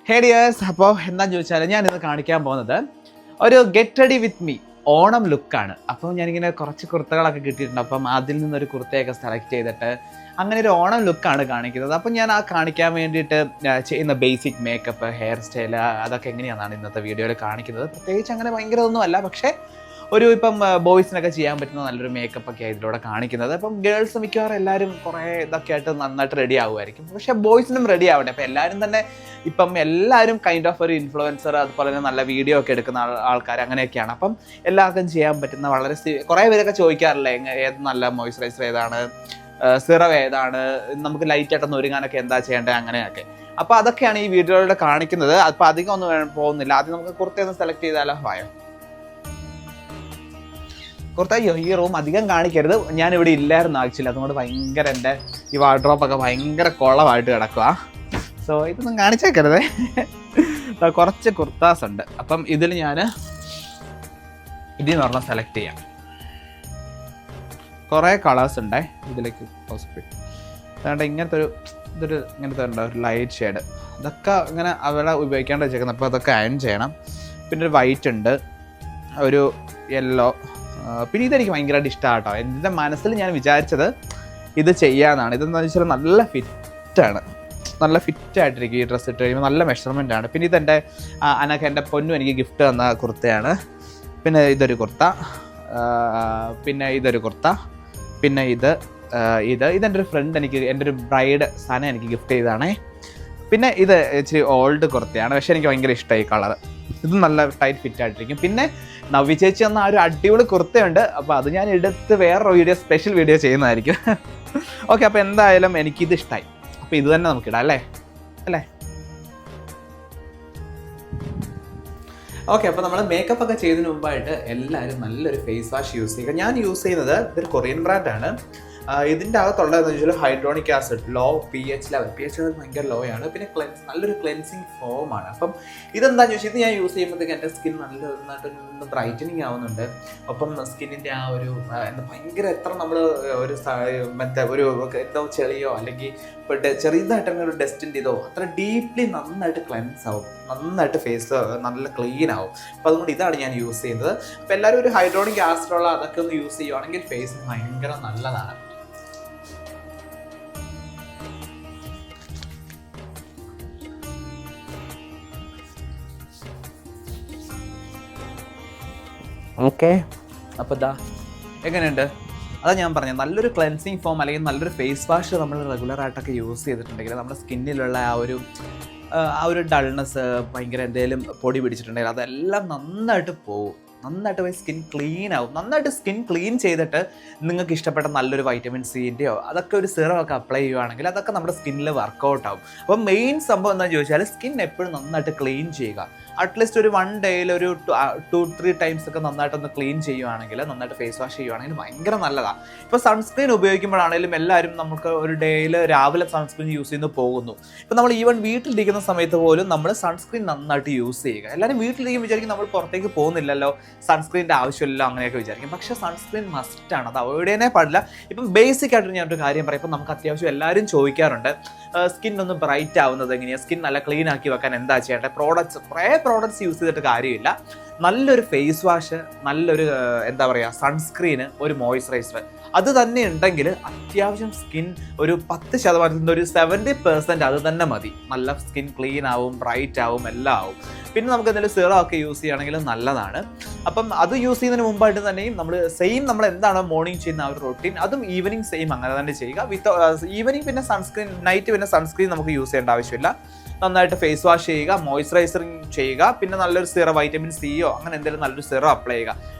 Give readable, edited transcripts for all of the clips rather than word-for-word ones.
ഹേ dears, അപ്പോൾ എന്താണെന്ന് ചോദിച്ചാൽ ഞാനിന്ന് കാണിക്കാൻ പോകുന്നത് ഒരു get ready with me Onam ലുക്കാണ്. അപ്പോൾ ഞാനിങ്ങനെ കുറച്ച് കുർത്തകളൊക്കെ കിട്ടിയിട്ടുണ്ട്. അപ്പം അതിൽ നിന്നൊരു കുർത്തയൊക്കെ സെലക്ട് ചെയ്തിട്ട് അങ്ങനെ ഒരു ഓണം ലുക്കാണ് കാണിക്കുന്നത്. അപ്പം ഞാൻ ആ കാണിക്കാൻ വേണ്ടിയിട്ട് ചെയ്യുന്ന ബേസിക് മേക്കപ്പ്, ഹെയർ സ്റ്റൈൽ അതൊക്കെ എങ്ങനെയാണെന്നാണ് ഇന്നത്തെ വീഡിയോയിൽ കാണിക്കുന്നത്. പ്രത്യേകിച്ച് അങ്ങനെ ഭയങ്കര ഒന്നുമല്ല, പക്ഷേ ഒരു ഇപ്പം ബോയ്സിനൊക്കെ ചെയ്യാൻ പറ്റുന്ന നല്ലൊരു മേക്കപ്പ് ഒക്കെ ഇതിലൂടെ കാണിക്കുന്നത്. അപ്പം ഗേൾസ് മിക്കവാറും എല്ലാവരും കുറേ ഇതൊക്കെ ആയിട്ട് നന്നായിട്ട് റെഡി ആവുമായിരിക്കും. പക്ഷേ ബോയ്സിനും റെഡി ആവട്ടെ. അപ്പം എല്ലാവരും തന്നെ ഇപ്പം എല്ലാവരും കൈൻഡ് ഓഫ് ഒരു ഇൻഫ്ലുവൻസർ, അതുപോലെ തന്നെ നല്ല വീഡിയോ ഒക്കെ എടുക്കുന്ന ആൾക്കാർ അങ്ങനെയൊക്കെയാണ്. അപ്പം എല്ലാവർക്കും ചെയ്യാൻ പറ്റുന്ന വളരെ കുറേ പേരൊക്കെ ചോദിക്കാറില്ലേ ഏത് നല്ല മോയ്സ്ചറൈസർ ഏതാണ്, സിറം ഏതാണ്, നമുക്ക് ലൈറ്റായിട്ടൊന്ന് ഒരുങ്ങാനൊക്കെ എന്താ ചെയ്യേണ്ടത് അങ്ങനെയൊക്കെ. അപ്പോൾ അതൊക്കെയാണ് ഈ വീഡിയോയിലൂടെ കാണിക്കുന്നത്. അപ്പോൾ അധികം ഒന്നും പോകുന്നില്ല. ആദ്യം നമുക്ക് കുർത്തയൊന്ന് സെലക്ട് ചെയ്താലോ. വായോ കുർത്ത. ഈ റൂം അധികം കാണിക്കരുത്, ഞാനിവിടെ ഇല്ലായിരുന്നു ആക്ച്വലി. അതുകൊണ്ട് ഭയങ്കര എൻ്റെ ഈ വാർഡ്രോപ്പൊക്കെ ഭയങ്കര കുളമായിട്ട് കിടക്കുക. സോ ഇതൊന്നും കാണിച്ചേക്കരുതേ. കുറച്ച് കുർത്താസ് ഉണ്ട്. അപ്പം ഇതിൽ ഞാൻ ഇതിൽ നിന്ന് സെലക്ട് ചെയ്യാം. കുറേ കളേഴ്സ് ഉണ്ടേ ഇതിലേക്ക്. അതുകൊണ്ട് ഇങ്ങനത്തെ ഉണ്ട് ഒരു ലൈറ്റ് ഷെയ്ഡ്. ഇതൊക്കെ ഇങ്ങനെ അവിടെ ഉപയോഗിക്കാണ്ട് വെച്ചേക്കുന്നത്. അപ്പോൾ അതൊക്കെ അയൺ ചെയ്യണം. പിന്നെ ഒരു വൈറ്റ് ഉണ്ട്, ഒരു യെല്ലോ. പിന്നെ ഇതെനിക്ക് ഭയങ്കരമായിട്ട് ഇഷ്ടമാണ് കേട്ടോ. എൻ്റെ മനസ്സിൽ ഞാൻ വിചാരിച്ചത് ഇത് ചെയ്യാനാണ്. ഇതെന്ന് വെച്ചാൽ നല്ല ഫിറ്റാണ്, നല്ല ഫിറ്റായിട്ടിരിക്കും ഈ ഡ്രസ്സ് ഇട്ട് കഴിയുമ്പോൾ. നല്ല മെഷർമെൻ്റ് ആണ്. പിന്നെ ഇതെൻ്റെ എൻ്റെ പൊന്നും എനിക്ക് ഗിഫ്റ്റ് തന്ന കുർത്തയാണ്. പിന്നെ ഇതൊരു കുർത്ത, പിന്നെ ഇതൊരു കുർത്ത, പിന്നെ ഇതെൻ്റെ ഒരു ഫ്രണ്ട് എൻ്റെ ഒരു ബ്രൈഡ് സന എനിക്ക് ഗിഫ്റ്റ് ചെയ്തതാണേ. പിന്നെ ഇത് ഇച്ചിരി ഓൾഡ് കുർത്തയാണ്, പക്ഷേ എനിക്ക് ഭയങ്കര ഇഷ്ടമായി കളർ. ഇത് നല്ല ടൈറ്റ് ഫിറ്റ് ആയിട്ടിരിക്കും. പിന്നെ നവ്യ ചേച്ചി എന്ന ആ ഒരു അടിപൊളി കുർത്തയുണ്ട്. അപ്പോൾ അത് ഞാൻ എടുത്ത് വേറൊരു സ്പെഷ്യൽ വീഡിയോ ചെയ്യുന്നതായിരിക്കും. ഓക്കെ, അപ്പോൾ എന്തായാലും എനിക്കിത് ഇഷ്ടമായി. അപ്പോൾ ഇത് തന്നെ നമുക്കിടാം അല്ലേ. ഓക്കെ, അപ്പോൾ നമ്മൾ മേക്കപ്പ് ഒക്കെ ചെയ്തതിന് മുമ്പായിട്ട് എല്ലാവരും നല്ലൊരു ഫേസ് വാഷ് യൂസ് ചെയ്യുക. ഞാൻ യൂസ് ചെയ്യുന്നത് ഇതൊരു കൊറിയൻ ബ്രാൻഡാണ്. ഇതിൻ്റെ അകത്തുള്ളതെന്ന് വെച്ചാൽ hyaluronic acid, low pH level ഭയങ്കര ലോ ആണ്. പിന്നെ നല്ലൊരു ക്ലെൻസിങ് ഫോമാണ്. അപ്പം ഇതെന്താണെന്ന് ചോദിച്ചാൽ ഇത് ഞാൻ യൂസ് ചെയ്യുമ്പോഴത്തേക്ക് എൻ്റെ സ്കിൻ നന്നായിട്ടൊന്ന് ബ്രൈറ്റനിങ് ആവുന്നുണ്ട്. ഒപ്പം സ്കിന്നിൻ്റെ ആ ഒരു ഭയങ്കര എത്ര നമ്മൾ ഒരു എന്തോ ചെളിയോ അല്ലെങ്കിൽ ഇപ്പോൾ ചെറിയതായിട്ടങ്ങനെ ഒരു ഡസ്റ്റിൻ്റെ ഇതോ അത്ര ഡീപ്ലി നന്നായിട്ട് ക്ലെൻസ് ആവും, നന്നായിട്ട് ഫേസ് നല്ല ക്ലീൻ ആവും. അപ്പോൾ അതുകൊണ്ട് ഇതാണ് ഞാൻ യൂസ് ചെയ്യുന്നത്. അപ്പോൾ എല്ലാവരും ഒരു ഹൈഡ്രോണിക് ആസിഡുള്ള അതൊക്കെ ഒന്ന് യൂസ് ചെയ്യുവാണെങ്കിൽ ഫേസ് ഭയങ്കര നല്ലതാണ്. ഓക്കെ, അപ്പോൾ എങ്ങനെയുണ്ട്? അതാ ഞാൻ പറഞ്ഞത്, നല്ലൊരു ക്ലെൻസിങ് ഫോം അല്ലെങ്കിൽ നല്ലൊരു ഫേസ് വാഷ് നമ്മൾ റെഗുലറായിട്ടൊക്കെ യൂസ് ചെയ്തിട്ടുണ്ടെങ്കിൽ നമ്മുടെ സ്കിന്നിലുള്ള ആ ഒരു ഡൾനെസ്, ഭയങ്കര എന്തെങ്കിലും പൊടി പിടിച്ചിട്ടുണ്ടെങ്കിൽ അതെല്ലാം നന്നായിട്ട് പോകും. നന്നായിട്ട് പോയി സ്കിൻ ക്ലീൻ ആവും. നന്നായിട്ട് സ്കിൻ ക്ലീൻ ചെയ്തിട്ട് നിങ്ങൾക്ക് ഇഷ്ടപ്പെട്ട നല്ലൊരു വൈറ്റമിൻ സിൻ്റെയോ അതൊക്കെ ഒരു സിറമൊക്കെ അപ്ലൈ ചെയ്യുവാണെങ്കിൽ അതൊക്കെ നമ്മുടെ സ്കിന്നിൽ വർക്കൗട്ട് ആവും. അപ്പം മെയിൻ സംഭവം എന്താണെന്ന് ചോദിച്ചാൽ സ്കിൻ എപ്പോഴും നന്നായിട്ട് ക്ലീൻ ചെയ്യുക. അറ്റ്ലീസ്റ്റ് ഒരു 1 ഡേയിൽ ഒരു 2-3 ടൈംസ് ഒക്കെ നന്നായിട്ടൊന്ന് ക്ലീൻ ചെയ്യുവാണെങ്കിൽ, നന്നായിട്ട് ഫേസ് വാഷ് ചെയ്യുവാണെങ്കിൽ ഭയങ്കര നല്ലതാണ്. ഇപ്പോൾ സൺസ്ക്രീൻ ഉപയോഗിക്കുമ്പോഴാണെങ്കിലും എല്ലാവരും നമുക്ക് ഒരു ഡേയിൽ രാവിലെ സൺസ്ക്രീൻ യൂസ് ചെയ്യുന്നു പോകുന്നു. ഇപ്പോൾ നമ്മൾ ഈവൻ വീട്ടിലിരിക്കുന്ന സമയത്ത് പോലും നമ്മൾ സൺസ്ക്രീൻ നന്നായിട്ട് യൂസ് ചെയ്യുക. എല്ലാവരും വീട്ടിലിരിക്കും വിചാരിക്കും നമ്മൾ പുറത്തേക്ക് പോകുന്നില്ലല്ലോ, സൺസ്ക്രീൻ്റെ ആവശ്യമില്ലല്ലോ അങ്ങനെയൊക്കെ വിചാരിക്കും. പക്ഷേ സൺസ്ക്രീൻ മസ്റ്റാണ്, അത് അവോയ്ഡ് ചെയ്യാനേ പാടില്ല. ഇപ്പം ബേസിക് ആയിട്ട് ഞാനൊരു കാര്യം പറയാം. ഇപ്പം നമുക്ക് അത്യാവശ്യം എല്ലാവരും ചോദിക്കാറുണ്ട് സ്കിൻ ഒന്ന് ബ്രൈറ്റ് ആവുന്നത് എങ്ങനെയാണ്, സ്കിൻ നല്ല ക്ലീൻ ആക്കി വെക്കാൻ എന്താ ചെയ്യേണ്ടത്. കുറേ പ്രോഡക്റ്റ്സ് യൂസ് ചെയ്തിട്ട് കാര്യമില്ല. നല്ലൊരു ഫേസ് വാഷ്, നല്ലൊരു എന്താ പറയുക സൺസ്ക്രീന്, ഒരു മോയ്സ്ചറൈസർ അത് തന്നെ ഉണ്ടെങ്കിൽ അത്യാവശ്യം സ്കിൻ ഒരു 10% ഒരു 70% അത് തന്നെ മതി. നല്ല സ്കിൻ ക്ലീൻ ആവും, ബ്രൈറ്റ് ആവും, എല്ലാം ആവും. പിന്നെ നമുക്ക് എന്തെങ്കിലും സിറം ഒക്കെ യൂസ് ചെയ്യുകയാണെങ്കിൽ നല്ലതാണ്. അപ്പം അത് യൂസ് ചെയ്യുന്നതിന് മുമ്പായിട്ട് തന്നെയും നമ്മൾ എന്താണോ മോർണിംഗ് ചെയ്യുന്ന ആ ഒരു റൊട്ടീൻ അതും ഈവനിങ് സെയിം അങ്ങനെ തന്നെ ചെയ്യുക. ഈവനിങ് പിന്നെ സൺസ്ക്രീൻ, നൈറ്റ് പിന്നെ സൺസ്ക്രീൻ നമുക്ക് യൂസ് ചെയ്യേണ്ട ആവശ്യമില്ല. നന്നായിട്ട് ഫേസ് വാഷ് ചെയ്യുക, മോയ്സ്ചറൈസറിങ് ചെയ്യുക, പിന്നെ നല്ലൊരു സിറം വൈറ്റമിൻ സിയോ അങ്ങനെ എന്തെങ്കിലും നല്ലൊരു സിറം അപ്ലൈ ചെയ്യുക.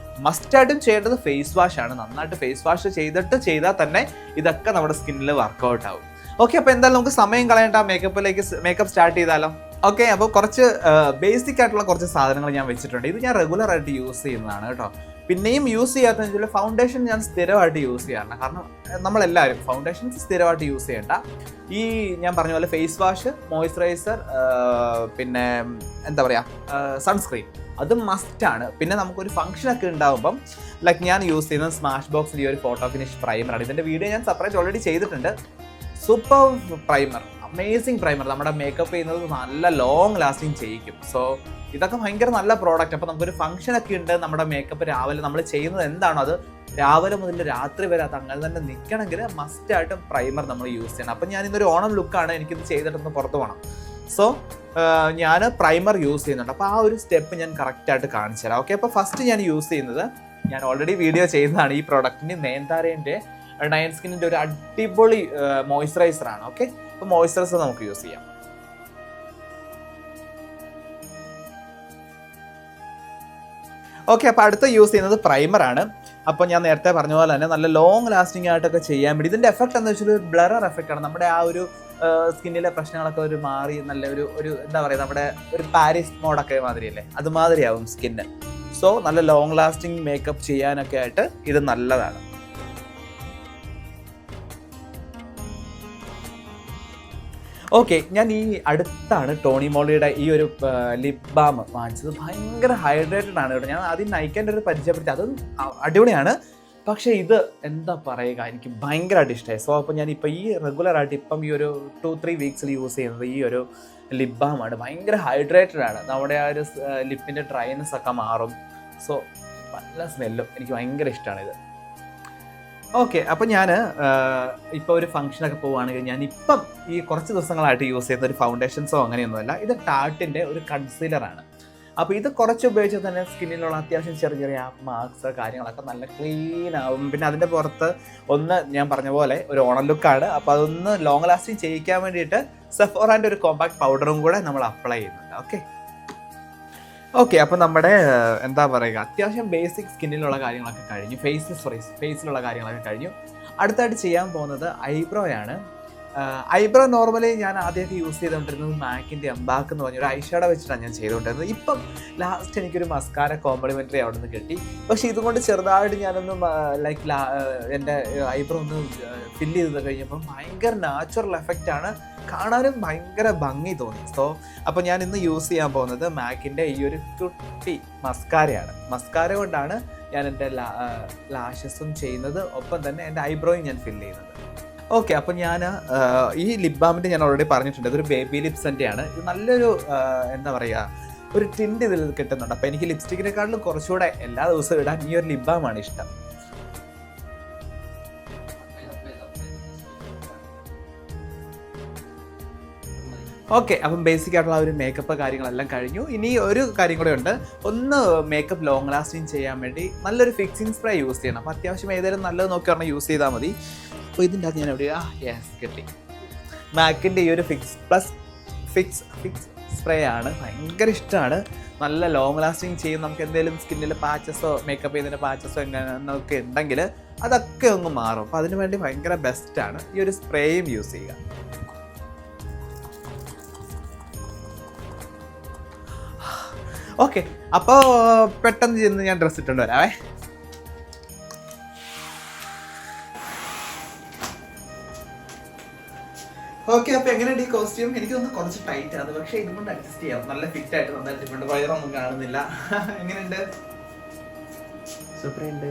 മസ്റ്റായിട്ടും ചെയ്യേണ്ടത് ഫേസ് വാഷ് ആണ്. നന്നായിട്ട് ഫേസ് വാഷ് ചെയ്താൽ തന്നെ ഇതൊക്കെ നമ്മുടെ സ്കിന്നിൽ വർക്കൗട്ട് ആവും. ഓക്കെ, അപ്പോൾ എന്തായാലും നമുക്ക് സമയം കളയേണ്ട മേക്കപ്പ് സ്റ്റാർട്ട് ചെയ്താലോ. ഓക്കെ, അപ്പോൾ കുറച്ച് ബേസിക് ആയിട്ടുള്ള കുറച്ച് സാധനങ്ങൾ ഞാൻ വെച്ചിട്ടുണ്ട്. ഇത് ഞാൻ റെഗുലറായിട്ട് യൂസ് ചെയ്യുന്നതാണ് കേട്ടോ. പിന്നെയും യൂസ് ചെയ്യാത്തതെന്ന് വെച്ചാൽ ഫൗണ്ടേഷൻ ഞാൻ സ്ഥിരമായിട്ട് യൂസ് ചെയ്യാറുണ്ട്. കാരണം നമ്മളെല്ലാവരും ഫൗണ്ടേഷൻസ് സ്ഥിരമായിട്ട് യൂസ് ചെയ്യേണ്ട. ഈ ഞാൻ പറഞ്ഞ പോലെ ഫേസ് വാഷ്, മോയ്സ്ചറൈസർ, പിന്നെ എന്താ പറയുക സൺസ്ക്രീൻ അത് മസ്റ്റാണ്. പിന്നെ നമുക്കൊരു ഫംഗ്ഷനൊക്കെ ഉണ്ടാകുമ്പം ലൈക്ക് ഞാൻ യൂസ് ചെയ്യുന്നത് സ്മാഷ് ബോക്സിൽ ഈ ഒരു ഫോട്ടോ ഫിനിഷ് പ്രൈമറാണ്. ഇതിൻ്റെ വീഡിയോ ഞാൻ സെപ്പറേറ്റ് ഓൾറെഡി ചെയ്തിട്ടുണ്ട്. Super primer amazing primer. നമ്മുടെ മേക്കപ്പ് ചെയ്യുന്നത് നല്ല ലോങ് ലാസ്റ്റിംഗ് ചെയ്യിക്കും. സോ ഇതൊക്കെ ഭയങ്കര നല്ല പ്രോഡക്റ്റ്. അപ്പോൾ നമുക്കൊരു ഫംഗ്ഷനൊക്കെ ഉണ്ട്, നമ്മുടെ മേക്കപ്പ് രാവിലെ നമ്മൾ ചെയ്യുന്നത് എന്താണോ അത് രാവിലെ മുതൽ രാത്രി വരെ അത് അങ്ങനെ തന്നെ നിൽക്കണമെങ്കിൽ മസ്റ്റായിട്ടും പ്രൈമർ നമ്മൾ യൂസ് ചെയ്യണം. അപ്പം ഞാൻ ഇന്നൊരു ഓണം ലുക്കാണ്, എനിക്കിത് ചെയ്തിട്ടൊന്ന് പുറത്ത് പോകണം. സോ ഞാൻ പ്രൈമർ യൂസ് ചെയ്യുന്നുണ്ട്. അപ്പോൾ ആ ഒരു സ്റ്റെപ്പ് ഞാൻ കറക്റ്റായിട്ട് കാണിച്ചു തരാം. ഓക്കെ, അപ്പോൾ ഫസ്റ്റ് ഞാൻ യൂസ് ചെയ്യുന്നത്, ഞാൻ ഓൾറെഡി വീഡിയോ ചെയ്യുന്നതാണ് ഈ പ്രോഡക്റ്റിന്, നയൻതാരേൻ്റെ നയൻ സ്കിന്നിൻ്റെ ഒരു അടിപൊളി മോയ്സ്ചറൈസറാണ്. ഓക്കെ, അപ്പോൾ മോയ്സ്ചറൈസർ നമുക്ക് യൂസ് ചെയ്യാം. ഓക്കെ, അപ്പോൾ അടുത്ത യൂസ് ചെയ്യുന്നത് പ്രൈമറാണ്. അപ്പോൾ ഞാൻ നേരത്തെ പറഞ്ഞ പോലെ തന്നെ നല്ല ലോങ് ലാസ്റ്റിംഗ് ആയിട്ടൊക്കെ ചെയ്യാൻ വേണ്ടി ഇതിൻ്റെ എഫക്റ്റ് എന്താ വെച്ചാൽ ഒരു ബ്ലറർ എഫക്റ്റാണ്. നമ്മുടെ ആ ഒരു സ്കിന്നിലെ പ്രശ്നങ്ങളൊക്കെ ഒരു മാറി നല്ല ഒരു എന്താ പറയുക, നമ്മുടെ ഒരു പാരീസ് മോഡൊക്കെ മാതിരിയല്ലേ, അതുമാതിരിയാവും സ്കിന്ന്. സോ നല്ല ലോങ് ലാസ്റ്റിംഗ് മേക്കപ്പ് ചെയ്യാനൊക്കെ ആയിട്ട് ഇത് നല്ലതാണ്. ഓക്കെ, ഞാൻ ഈ അടുത്താണ് ടോണി മോളിയുടെ ഈ ഒരു ലിപ് ബാം വാങ്ങിച്ചത്. ഭയങ്കര ഹൈഡ്രേറ്റഡ് ആണ് കേട്ടോ. ഞാൻ ആദ്യം നയിക്കേണ്ട ഒരു പരിചയപ്പെടുത്തി, അതും അടിപൊളിയാണ്. പക്ഷേ ഇത് എന്താ പറയുക, എനിക്ക് ഭയങ്കരമായിട്ട് ഇഷ്ടമായി. സോ അപ്പോൾ ഞാനിപ്പോൾ ഈ റെഗുലറായിട്ട് ഇപ്പം ഈ ഒരു 2-3 വീക്സിൽ യൂസ് ചെയ്യുന്നത് ഈ ഒരു ലിപ് ബാമാണ്. ഭയങ്കര ഹൈഡ്രേറ്റഡ് ആണ്, നമ്മുടെ ആ ഒരു ലിപ്പിൻ്റെ ഡ്രൈനെസ് ഒക്കെ മാറും. സോ നല്ല സ്മെല്ലും, എനിക്ക് ഭയങ്കര ഇഷ്ടമാണ് ഇത്. ഓക്കെ, അപ്പോൾ ഞാൻ ഇപ്പോൾ ഒരു ഫംഗ്ഷനൊക്കെ പോവുകയാണെങ്കിൽ ഞാനിപ്പം ഈ കുറച്ച് ദിവസങ്ങളായിട്ട് യൂസ് ചെയ്യുന്ന ഒരു ഫൗണ്ടേഷൻസോ അങ്ങനെയൊന്നുമല്ല, ഇത് ടാർട്ടിൻ്റെ ഒരു കൺസീലറാണ്. അപ്പോൾ ഇത് കുറച്ച് ഉപയോഗിച്ചാൽ തന്നെ സ്കിന്നിലുള്ള അത്യാവശ്യം ചെറിയ ചെറിയ മാർക്സ് കാര്യങ്ങളൊക്കെ നല്ല ക്ലീൻ ആവും. പിന്നെ അതിൻ്റെ പുറത്ത് ഒന്ന് ഞാൻ പറഞ്ഞ പോലെ ഒരു ഓണം ലുക്കാണ്. അപ്പോൾ അതൊന്ന് ലോങ് ലാസ്റ്റിംഗ് ചെയ്യിക്കാൻ വേണ്ടിയിട്ട് സെഫോറാൻ്റെ ഒരു കോമ്പാക്ട് പൗഡറും കൂടെ നമ്മൾ അപ്ലൈ ചെയ്യുന്നുണ്ട്. ഓക്കെ, അപ്പോൾ നമ്മുടെ എന്താ പറയുക, അത്യാവശ്യം ബേസിക് സ്കിന്നിലുള്ള കാര്യങ്ങളൊക്കെ കഴിഞ്ഞു, ഫേസിലുള്ള കാര്യങ്ങളൊക്കെ കഴിഞ്ഞു. അടുത്തായിട്ട് ചെയ്യാൻ പോകുന്നത് ഐബ്രോയാണ്. ഐബ്രോ നോർമലി ഞാൻ ആദ്യമൊക്കെ യൂസ് ചെയ്തുകൊണ്ടിരുന്നത് മാക്കിൻ്റെ എംബാക്ക് എന്ന് പറഞ്ഞൊരു ഐഷാഡോ വെച്ചിട്ടാണ് ഞാൻ ചെയ്തുകൊണ്ടിരുന്നത്. ഇപ്പം ലാസ്റ്റ് എനിക്കൊരു മസ്കാര കോംപ്ലിമെൻ്ററി അവിടെ നിന്ന് കിട്ടി. പക്ഷേ ഇതുകൊണ്ട് ചെറുതായിട്ട് ഞാനൊന്ന് എൻ്റെ ഐബ്രോ ഒന്ന് ഫില്ല് ചെയ്ത് കഴിഞ്ഞപ്പം ഭയങ്കര നാച്ചുറൽ എഫക്റ്റാണ്, കാണാനും ഭയങ്കര ഭംഗി തോന്നി. സോ അപ്പോൾ ഞാൻ ഇന്ന് യൂസ് ചെയ്യാൻ പോകുന്നത് മാക്കിൻ്റെ ഈ ഒരു കുട്ടി മസ്കാരയാണ്. മസ്കാര കൊണ്ടാണ് ഞാൻ എൻ്റെ ലാഷസും ചെയ്യുന്നത്, ഒപ്പം തന്നെ എൻ്റെ ഐബ്രോയും ഞാൻ ഫില്ല് ചെയ്യുന്നത്. ഓക്കെ, അപ്പോൾ ഞാൻ ഈ ലിപ് ബാമിൻ്റെ ഞാൻ ഓൾറെഡി പറഞ്ഞിട്ടുണ്ട്, ഇതൊരു ബേബി ലിപ്സിൻ്റെയാണ്. ഇത് നല്ലൊരു എന്താ പറയുക, ഒരു ടിൻറ്റ് ഇതിൽ കിട്ടുന്നുണ്ട്. അപ്പോൾ എനിക്ക് ലിപ്സ്റ്റിക്കിനെക്കാട്ടിലും കുറച്ചുകൂടെ എല്ലാ ദിവസവും ഇടാൻ ഈ ഒരു ലിപ് ബാമാണ് ഇഷ്ടം. ഓക്കെ, അപ്പം ബേസിക് ആയിട്ടുള്ള ഒരു മേക്കപ്പ് കാര്യങ്ങളെല്ലാം കഴിഞ്ഞു. ഇനി ഒരു കാര്യം കൂടെ ഉണ്ട്, ഒന്ന് മേക്കപ്പ് ലോങ് ലാസ്റ്റിംഗ് ചെയ്യാൻ വേണ്ടി നല്ലൊരു ഫിക്സിങ് സ്പ്രേ യൂസ് ചെയ്യണം. അപ്പോൾ അത്യാവശ്യം ഏതെങ്കിലും നല്ലത് നോക്കി പറഞ്ഞാൽ യൂസ് ചെയ്താൽ മതി. അപ്പോൾ ഇതിൻ്റെ അത് ഞാൻ എവിടെയാ കിട്ടി, മാക്കിൻ്റെ ഈ ഒരു ഫിക്സ് സ്പ്രേ ആണ്. ഭയങ്കര ഇഷ്ടമാണ്, നല്ല ലോങ് ലാസ്റ്റിംഗ് ചെയ്യും. നമുക്ക് എന്തെങ്കിലും സ്കിന്നിൽ പാച്ചസോ മേക്കപ്പ് ചെയ്തതിൻ്റെ പാച്ചസോ എങ്ങനെയൊക്കെ ഉണ്ടെങ്കിൽ അതൊക്കെ ഒന്ന് മാറും. അപ്പോൾ അതിന് വേണ്ടി ഭയങ്കര ബെസ്റ്റാണ് ഈ ഒരു സ്പ്രേയും യൂസ് ചെയ്യുക. ഓക്കെ, അപ്പോൾ പെട്ടെന്ന് ചെന്ന് ഞാൻ ഡ്രസ്സ് ഇട്ടുകൊണ്ട് വരാവേ. ഓക്കെ, അപ്പോൾ എങ്ങനെയുണ്ട് ഈ കോസ്റ്റ്യൂം? എനിക്കൊന്ന് കുറച്ച് ടൈറ്റ് ആണ്, പക്ഷേ ഇതുകൊണ്ട് അഡ്ജസ്റ്റ് ചെയ്യാം. നല്ല ഫിറ്റ് ആയിട്ട് നന്നായിട്ട് വയറൊന്നും കാണുന്നില്ല. എങ്ങനെയുണ്ട്? സൂപ്പർ ഉണ്ട്.